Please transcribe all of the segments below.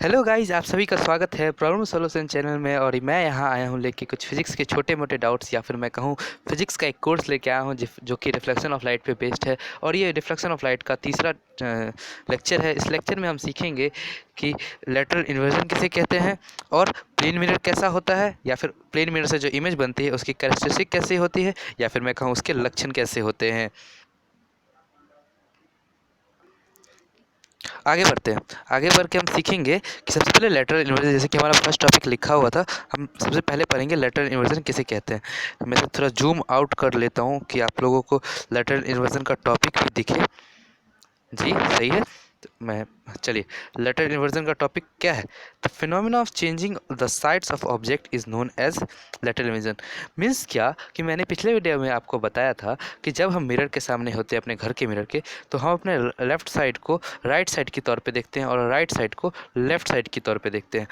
Hello guys, आप सभी का स्वागत है प्रॉब्लम सॉल्यूशन चैनल में। और मैं यहाँ आया हूँ लेके कुछ फिजिक्स के छोटे मोटे डाउट्स, या फिर मैं कहूँ फिजिक्स का एक कोर्स लेके आया हूँ जो कि रिफ्लेक्शन ऑफ लाइट पे बेस्ड है। और ये रिफ्लेक्शन ऑफ लाइट का तीसरा लेक्चर है। इस लेक्चर में हम सीखेंगे कि लेटरल इन्वर्जन किसे कहते हैं, और प्लेन मिरर कैसा होता है, या फिर प्लेन मिरर से जो इमेज बनती है उसकी कैरेक्टरिस्टिक कैसी होती है, या फिर मैं कहूँ उसके लक्षण कैसे होते हैं। आगे बढ़ते हैं। आगे बढ़ के हम सीखेंगे कि सबसे पहले लेटरल इन्वर्जन, जैसे कि हमारा फर्स्ट टॉपिक लिखा हुआ था, हम सबसे पहले पढ़ेंगे लेटरल इन्वर्जन किसे कहते हैं। मैं तो थोड़ा जूम आउट कर लेता हूँ कि आप लोगों को लेटरल इन्वर्जन का टॉपिक भी दिखे। जी सही है। तो मैं चलिए, लेटरल इन्वर्जन का टॉपिक क्या है? The phenomena of changing the sides of object is known as lateral inversion. Means क्या कि मैंने पिछले वीडियो में आपको बताया था कि जब हम मिरर के सामने होते हैं, अपने घर के मिरर के, तो हम अपने लेफ़्ट साइड को राइट साइड के तौर पे देखते हैं और राइट साइड को लेफ़्ट साइड के तौर पे देखते हैं।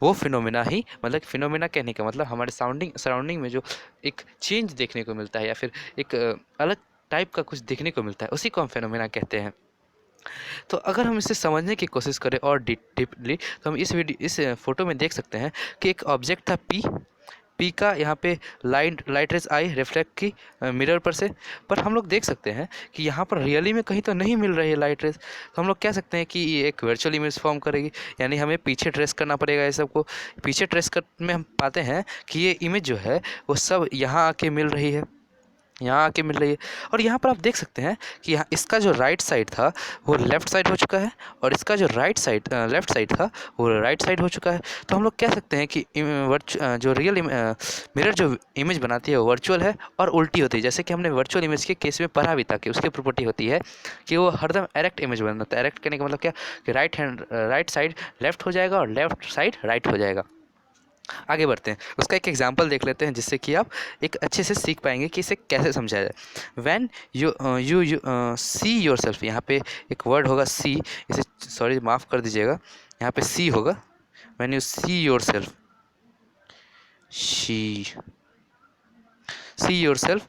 वो फिनोमेना ही, मतलब फिनोमेना कहने का मतलब हमारे सराउंडिंग में जो एक चेंज देखने को मिलता है, या फिर एक अलग टाइप का कुछ देखने को मिलता है, उसी को हम फिनोमेना कहते हैं। तो अगर हम इसे समझने की कोशिश करें और डीपली, तो हम इस फोटो में देख सकते हैं कि एक ऑब्जेक्ट था पी का यहाँ पे लाइट रेज आई रिफ्लेक्ट की मिरर पर से। पर हम लोग देख सकते हैं कि यहाँ पर रियली में कहीं तो नहीं मिल रही है लाइट रेज। तो हम लोग कह सकते हैं कि ये एक वर्चुअल इमेज फॉर्म करेगी, यानी हमें पीछे ट्रेस करना पड़ेगा। ये सबको पीछे ट्रेस कर में हम पाते हैं कि ये इमेज जो है वो सब यहाँ आके मिल रही है, यहाँ आके मिल रही है। और यहाँ पर आप देख सकते हैं कि यहाँ इसका जो राइट साइड था वो लेफ़्ट साइड हो चुका है, और इसका जो लेफ़्ट साइड था वो राइट साइड हो चुका है। तो हम लोग कह सकते हैं कि जो रियल मिरर जो इमेज बनाती है वो वर्चुअल है और उल्टी होती है। जैसे कि हमने वर्चुअल इमेज के केस में पढ़ा भी था कि उसकी प्रॉपर्टी होती है कि वो हरदम एरेक्ट इमेज बनाता है। एरेक्ट करने का मतलब क्या कि राइट साइड लेफ़्ट हो जाएगा और लेफ़्ट साइड राइट हो जाएगा। आगे बढ़ते हैं, उसका एक एग्जांपल देख लेते हैं जिससे कि आप एक अच्छे से सीख पाएंगे कि इसे कैसे समझाया जाए। When you you see your self, यहाँ पे एक वर्ड होगा सी, इसे सॉरी माफ़ कर दीजिएगा, यहाँ पे सी होगा। When you see your self, she see yourself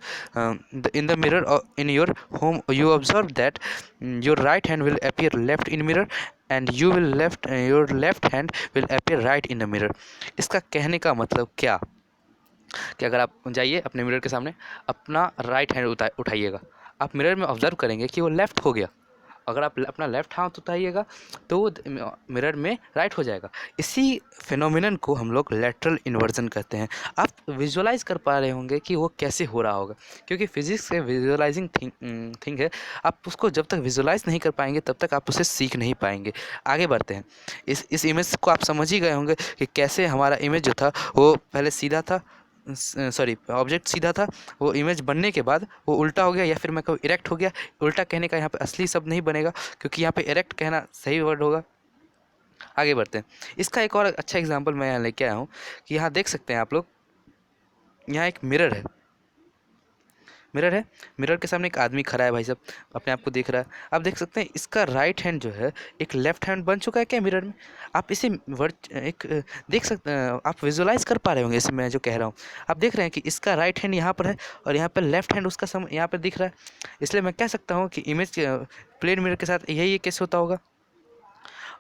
in the mirror in your home, you observe that your right hand will appear left in mirror, and your left hand will appear right in the mirror। इसका कहने का मतलब क्या कि अगर आप जाइए अपने मिरर के सामने, अपना राइट हैंड उठाइएगा, आप मिरर में ऑब्जर्व करेंगे कि वो लेफ़्ट हो गया। अगर आप अपना लेफ़्ट हाथ उठाइएगा तो वो मिरर में राइट हो जाएगा। इसी फिनोमिनन को हम लोग लेटरल इन्वर्जन कहते हैं। आप विजुअलाइज कर पा रहे होंगे कि वो कैसे हो रहा होगा, क्योंकि फिजिक्स के विजुअलाइजिंग थिंग है। आप उसको जब तक विजुअलाइज नहीं कर पाएंगे तब तक आप उसे सीख नहीं पाएंगे। आगे बढ़ते हैं। इस इमेज को आप समझ ही गए होंगे कि कैसे हमारा इमेज जो था वो पहले सीधा था, सॉरी ऑब्जेक्ट सीधा था, वो इमेज बनने के बाद वो उल्टा हो गया, या फिर मैं कहूँ इरेक्ट हो गया। उल्टा कहने का यहाँ पे असली शब्द नहीं बनेगा, क्योंकि यहाँ पे इरेक्ट कहना सही वर्ड होगा। आगे बढ़ते हैं। इसका एक और अच्छा एग्जांपल मैं यहाँ लेके आया हूँ कि यहाँ देख सकते हैं आप लोग, यहाँ एक मिरर है। मिरर के सामने एक आदमी खड़ा है, भाई साहब अपने आप को देख रहा है। आप देख सकते हैं इसका राइट हैंड जो है एक लेफ्ट हैंड बन चुका है क्या मिरर में? आप इसे देख सकते हैं, आप विजुअलाइज कर पा रहे होंगे इसे मैं जो कह रहा हूँ। आप देख रहे हैं कि इसका राइट हैंड यहाँ पर है और यहाँ पर लेफ्ट हैंड उसका यहाँ पर दिख रहा है। इसलिए मैं कह सकता हूँ कि इमेज प्लेन मिरर के साथ यही केस होता होगा।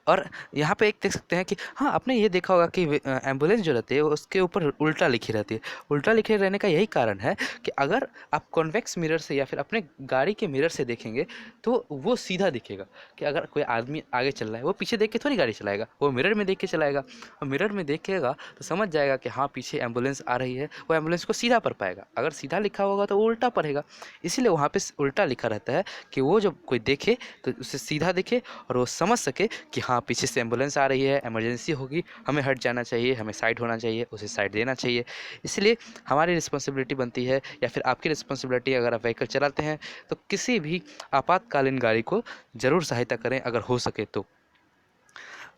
और यहाँ पे एक देख सकते हैं कि हाँ, आपने ये देखा होगा कि एम्बुलेंस जो रहती है वो उसके ऊपर उल्टा लिखी रहती है। उल्टा लिखे रहने का यही कारण है कि अगर आप कॉन्वेक्स मिरर से या फिर अपने गाड़ी के मिरर से देखेंगे तो वो सीधा दिखेगा। कि अगर कोई आदमी आगे चल रहा है वो पीछे देख के थोड़ी गाड़ी चलाएगा, वो मिरर में देख के चलाएगा। और मिरर में देखेगा तो समझ जाएगा कि हाँ पीछे एम्बुलेंस आ रही है, वो एम्बुलेंस को सीधा पढ़ पाएगा। अगर सीधा लिखा होगा तो वो उल्टा पढ़ेगा। इसीलिए वहाँ पे उल्टा लिखा रहता है कि वो जब कोई देखे तो उसे सीधा दिखे और वो समझ सके कि हाँ पीछे से एम्बुलेंस आ रही है, इमरजेंसी होगी, हमें हट जाना चाहिए, हमें साइड होना चाहिए, उसे साइड देना चाहिए। इसलिए हमारी रिस्पॉन्सिबिलिटी बनती है, या फिर आपकी रिस्पॉन्सिबिलिटी, अगर आप व्हीकल चलाते हैं तो किसी भी आपातकालीन गाड़ी को ज़रूर सहायता करें अगर हो सके तो।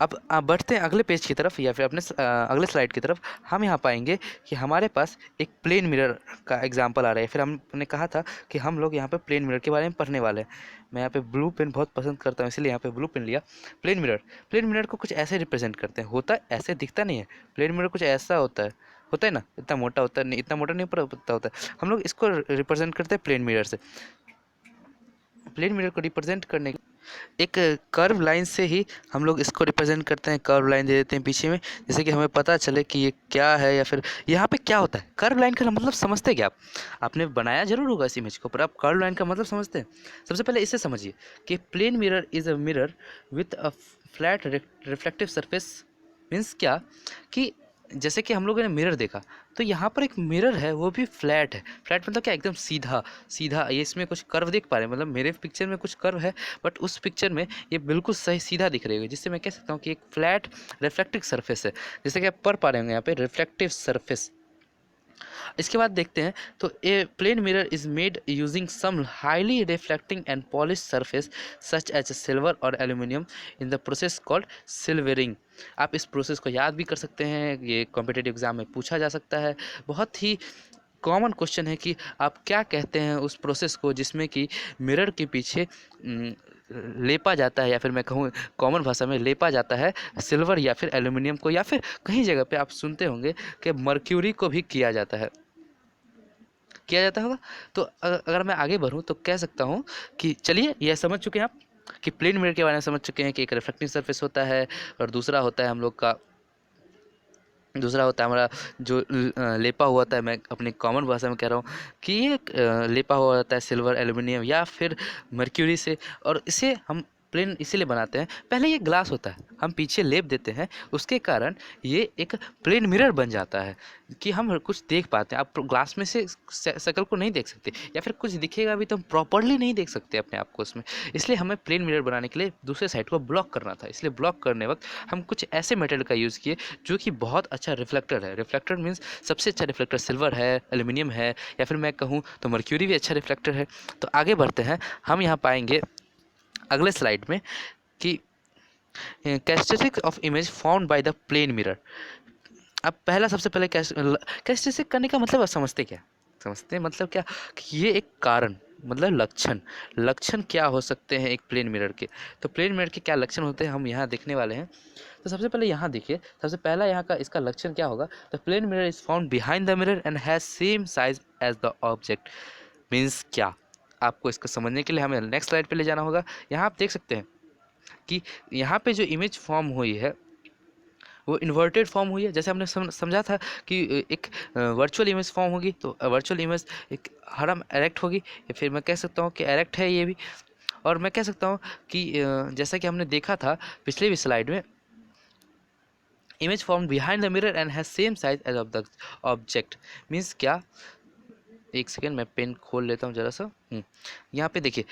अब आप बढ़ते हैं अगले पेज की तरफ, या फिर अपने अगले स्लाइड की तरफ। हम यहाँ पाएंगे कि हमारे पास एक प्लेन मिरर का एग्जांपल आ रहा है। फिर हमने कहा था कि हम लोग यहाँ पे प्लेन मिरर के बारे में पढ़ने वाले हैं। मैं यहाँ पे ब्लू पेन बहुत पसंद करता हूँ, इसलिए यहाँ पे ब्लू पेन लिया। प्लेन मिरर को कुछ ऐसे रिप्रेजेंट करते हैं, होता है ऐसे दिखता नहीं है। प्लेन मिरर कुछ ऐसा होता है ना, इतना मोटा होता है नहीं, इतना मोटा नहीं पता होता है। हम लोग इसको रिप्रेजेंट करते हैं प्लेन मिरर से। प्लेन मिरर को रिप्रेजेंट करने एक कर्व लाइन से ही हम लोग इसको रिप्रेजेंट करते हैं, कर्व लाइन दे देते हैं पीछे में, जैसे कि हमें पता चले कि ये क्या है या फिर यहाँ पे क्या होता है। कर्व लाइन का मतलब समझते क्या आप? आपने बनाया जरूर होगा इस इमेज को, पर आप कर्व लाइन का मतलब समझते हैं? सबसे पहले इसे समझिए कि plane mirror is a mirror with a flat reflective surface. Means क्या कि जैसे कि हम लोगों ने मिरर देखा, तो यहाँ पर एक मिरर है, वो भी फ्लैट है। फ्लैट मतलब क्या? एकदम सीधा सीधा। ये इसमें कुछ कर्व देख पा रहे हैं, मतलब मेरे पिक्चर में कुछ कर्व है, बट उस पिक्चर में ये बिल्कुल सही सीधा दिख रही है, जिससे मैं कह सकता हूँ कि एक फ्लैट रिफ्लेक्टिव सरफेस है, जैसे कि आप पढ़ पा रहे होंगे यहाँ पे रिफ्लेक्टिव सरफेस। इसके बाद देखते हैं, तो a plane mirror is made using some highly reflecting and polish surface such as silver और aluminium in the process called silvering. आप इस प्रोसेस को याद भी कर सकते हैं, ये कॉम्पिटिटिव एग्जाम में पूछा जा सकता है। बहुत ही कॉमन क्वेश्चन है कि आप क्या कहते हैं उस प्रोसेस को जिसमें कि मिरर के पीछे लेपा जाता है, या फिर मैं कहूँ कॉमन भाषा में लेपा जाता है सिल्वर या फिर एल्यूमिनियम को, या फिर कहीं जगह पे आप सुनते होंगे कि मर्क्यूरी को भी किया जाता है, किया जाता होगा। तो अगर मैं आगे बढ़ूँ तो कह सकता हूँ कि चलिए यह समझ चुके हैं आप कि प्लेन मिरर के बारे में समझ चुके हैं कि एक रिफ्लेक्टिव सरफेस होता है, और दूसरा होता है हम लोग का, दूसरा होता है हमारा जो लेपा हुआ होता है, मैं अपनी कॉमन भाषा में कह रहा हूँ कि ये लेपा हुआ होता है सिल्वर एल्यूमिनियम या फिर मर्क्यूरी से। और इसे हम प्लेन इसीलिए बनाते हैं, पहले ये ग्लास होता है, हम पीछे लेप देते हैं, उसके कारण ये एक प्लेन मिरर बन जाता है कि हम कुछ देख पाते हैं। आप ग्लास में से शक्ल को नहीं देख सकते, या फिर कुछ दिखेगा भी तो हम प्रॉपरली नहीं देख सकते अपने आप को उसमें। इसलिए हमें प्लेन मिरर बनाने के लिए दूसरे साइड को ब्लॉक करना था, इसलिए ब्लॉक करने वक्त हम कुछ ऐसे मेटेरियल का यूज़ किए जो कि बहुत अच्छा रिफ्लेक्टर है। रिफ्लेक्टर मीन्स सबसे अच्छा रिफ्लेक्टर सिल्वर है, एल्यूमिनियम है, या फिर मैं कहूँ तो मर्क्यूरी भी अच्छा रिफ्लेक्टर है। तो आगे बढ़ते हैं, हम यहाँ पाएंगे अगले स्लाइड में कि characteristics of image found by the plane mirror. अब पहला सबसे पहले कैरेक्टरिस्टिक करने का मतलब आप समझते क्या? समझते हैं मतलब क्या कि ये एक कारण मतलब लक्षण, लक्षण क्या हो सकते हैं एक प्लेन मिरर के। तो प्लेन मिरर के क्या लक्षण होते हैं हम यहाँ देखने वाले हैं। तो सबसे पहले यहाँ देखिए, सबसे पहला यहाँ का इसका लक्षण क्या होगा? The plane mirror is found behind the mirror and has same size as the object. Means क्या? आपको इसको समझने के लिए हमें नेक्स्ट स्लाइड पे ले जाना होगा। यहाँ आप देख सकते हैं कि यहाँ पे जो इमेज फॉर्म हुई है वो इन्वर्टेड फॉर्म हुई है। जैसे हमने समझा था कि एक वर्चुअल इमेज फॉर्म होगी, तो वर्चुअल इमेज एक हरम एरेक्ट होगी, या फिर मैं कह सकता हूँ कि एरेक्ट है ये भी। और मैं कह सकता हूँ कि जैसा कि हमने देखा था पिछले भी स्लाइड में, image form behind the mirror and has same size as of the object. Means क्या? एक सेकेंड मैं पेन खोल लेता हूँ ज़रा सा। यहाँ पे देखिए,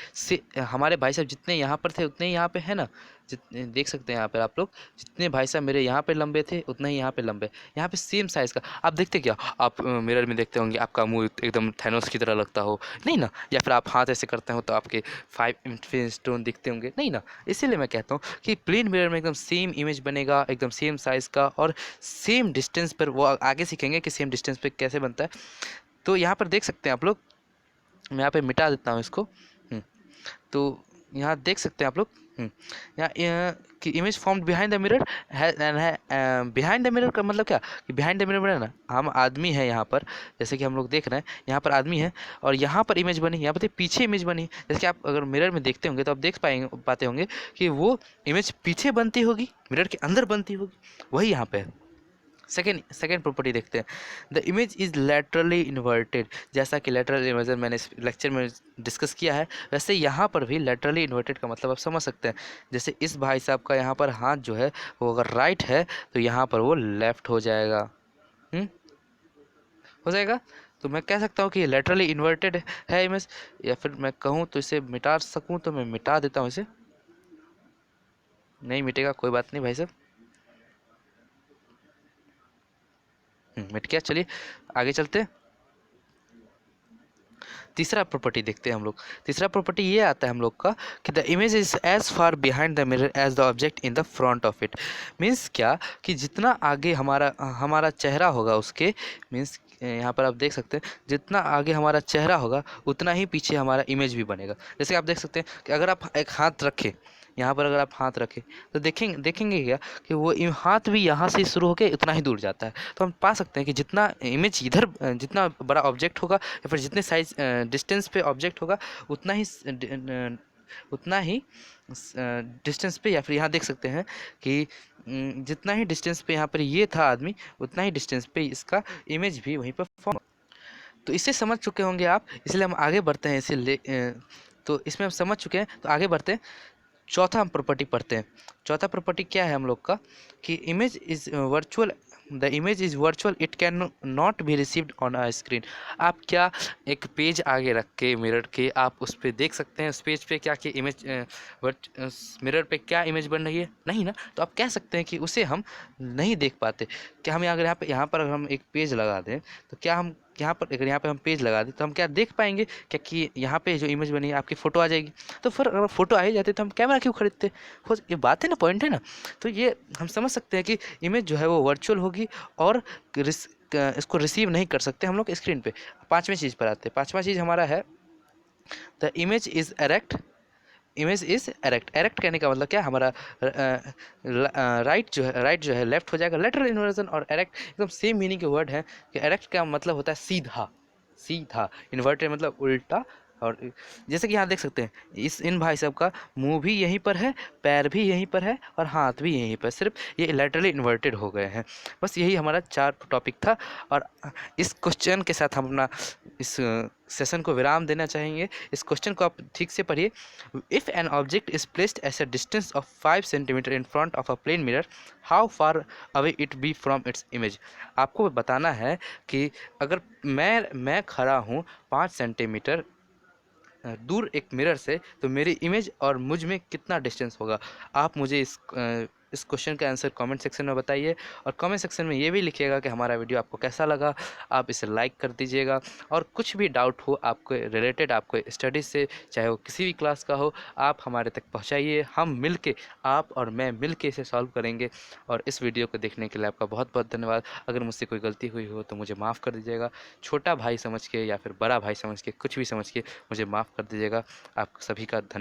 हमारे भाई साहब जितने यहाँ पर थे उतने ही यहाँ पे है ना, जितने देख सकते हैं यहाँ पर आप लोग, जितने भाई साहब मेरे यहाँ पे लंबे थे उतना ही यहाँ पे लंबे, यहाँ पे सेम साइज़ का। आप देखते क्या? आप मिरर में देखते होंगे आपका मुंह एकदम थैनोस की तरह लगता हो, नहीं ना? या फिर आप हाथ ऐसे करते हो तो आपके 5 इन्फिनिटी स्टोन दिखते होंगे, नहीं ना? इसीलिए मैं कहता हूँ कि प्लेन मिरर में एकदम सेम इमेज बनेगा, एकदम सेम साइज़ का, और सेम डिस्टेंस पर। वो आगे सीखेंगे कि सेम डिस्टेंस पर कैसे बनता है। तो यहाँ पर देख सकते हैं आप लोग, मैं यहाँ पे मिटा देता हूँ इसको। तो यहाँ देख सकते हैं आप लोग, यहाँ कि image formed behind the mirror है। बिहाइंड द मिरर का मतलब क्या? कि बिहाइंड द मिरर बने ना, हम आदमी है यहाँ पर, जैसे कि हम लोग देख रहे हैं यहाँ पर आदमी है, और यहाँ पर इमेज बनी, यहाँ पर पीछे इमेज बनी। जैसे कि आप अगर मिरर में देखते होंगे तो आप देख पाते होंगे कि वो इमेज पीछे बनती होगी, मिरर के अंदर बनती होगी, वही यहाँ पे है। सेकेंड प्रॉपर्टी देखते हैं, the image is laterally inverted. जैसा कि लैटरल इन्वर्जन मैंने इस लेक्चर में डिस्कस किया है, वैसे यहाँ पर भी लैटरली इन्वर्टेड का मतलब आप समझ सकते हैं। जैसे इस भाई साहब का यहाँ पर हाथ जो है वो अगर राइट है तो यहाँ पर वो लेफ्ट हो जाएगा, हो जाएगा। तो मैं कह सकता हूँ कि लैटरली इन्वर्टेड है इमेज, या फिर मैं कहूँ तो इसे मिटा सकूँ तो मैं मिटा देता हूँ इसे। नहीं मिटेगा, कोई बात नहीं भाई साहब, मिट गया। चलिए आगे चलते हैं, तीसरा प्रॉपर्टी देखते हैं हम लोग। तीसरा प्रॉपर्टी ये आता है हम लोग का कि the image is as far behind the mirror as the object in the front of it. Means क्या? कि जितना आगे हमारा चेहरा होगा उसके, मीन्स यहाँ पर आप देख सकते हैं जितना आगे हमारा चेहरा होगा उतना ही पीछे हमारा इमेज भी बनेगा। जैसे आप देख सकते हैं कि अगर आप एक हाथ रखें यहाँ पर, अगर आप हाथ रखें तो देखेंगे क्या कि वो हाथ भी यहाँ से शुरू होकर उतना ही दूर जाता है। तो हम पा सकते हैं कि जितना इमेज इधर, जितना बड़ा ऑब्जेक्ट होगा या फिर जितने साइज डिस्टेंस पे ऑब्जेक्ट होगा उतना ही डिस्टेंस पे, या फिर यहाँ देख सकते हैं कि जितना ही डिस्टेंस पे यहाँ पर ये था आदमी, उतना ही डिस्टेंस पे इसका इमेज भी वहीं पर फॉर्म। तो इससे समझ चुके होंगे आप, इसलिए हम आगे बढ़ते हैं। तो इसमें हम समझ चुके हैं, तो आगे बढ़ते हैं। चौथा हम प्रॉपर्टी पढ़ते हैं। चौथा प्रॉपर्टी क्या है हम लोग का, कि image is virtual, the image is virtual, it can not be received on a screen. आप क्या एक पेज आगे रख के मिरर के आप उस पर देख सकते हैं, उस पेज पे क्या कि इमेज मिरर पे क्या इमेज बन रही है? नहीं ना। तो आप कह सकते हैं कि उसे हम नहीं देख पाते। क्या हम अगर यहाँ पर अगर हम एक पेज लगा दें, तो क्या हम यहाँ पे हम पेज लगा दें तो हम क्या देख पाएंगे? क्या कि यहाँ पे जो इमेज बनी है आपकी फ़ोटो आ जाएगी? तो फिर अगर फ़ोटो आ ही जाती तो हम कैमरा क्यों खरीदते? ये बात है ना, पॉइंट है ना। तो ये हम समझ सकते हैं कि इमेज जो है वो वर्चुअल होगी, और इसको रिसीव नहीं कर सकते हम लोग स्क्रीन पे। पांचवें चीज़ पर आते हैं। पांचवा चीज़ हमारा है the image is erect. Image is erect. Erect कहने का मतलब क्या, हमारा राइट जो है लेफ्ट हो जाएगा, लेटरल इन्वर्जन और एरेक्ट एकदम सेम मीनिंग के वर्ड है। कि एरेक्ट का मतलब होता है सीधा, सीधा। इन्वर्टेड मतलब उल्टा। और जैसे कि यहाँ देख सकते हैं, इन भाई साहब का मुंह भी यहीं पर है, पैर भी यहीं पर है, और हाथ भी यहीं पर, सिर्फ ये लेटरली इन्वर्टेड हो गए हैं। बस यही हमारा 4 टॉपिक था। और इस क्वेश्चन के साथ हम अपना इस सेशन को विराम देना चाहेंगे। इस क्वेश्चन को आप ठीक से पढ़िए। If an object is placed at a distance of 5 centimetre in front of a plane mirror, how far away it be from its image. आपको बताना है कि अगर मैं खड़ा हूँ 5 सेंटीमीटर दूर एक मिरर से, तो मेरी इमेज और मुझ में कितना डिस्टेंस होगा? आप मुझे इस क्वेश्चन का आंसर कमेंट सेक्शन में बताइए। और कमेंट सेक्शन में ये भी लिखिएगा कि हमारा वीडियो आपको कैसा लगा। आप इसे लाइक कर दीजिएगा। और कुछ भी डाउट हो आपको रिलेटेड, आपको स्टडीज़ से, चाहे वो किसी भी क्लास का हो, आप हमारे तक पहुंचाइए। हम मिल के, आप और मैं मिल के इसे सॉल्व करेंगे। और इस वीडियो को देखने के लिए आपका बहुत बहुत धन्यवाद। अगर मुझसे कोई गलती हुई हो तो मुझे माफ़ कर दीजिएगा। छोटा भाई समझ के या फिर बड़ा भाई समझ के, कुछ भी समझ के मुझे माफ़ कर दीजिएगा। आप सभी का धन्यवाद।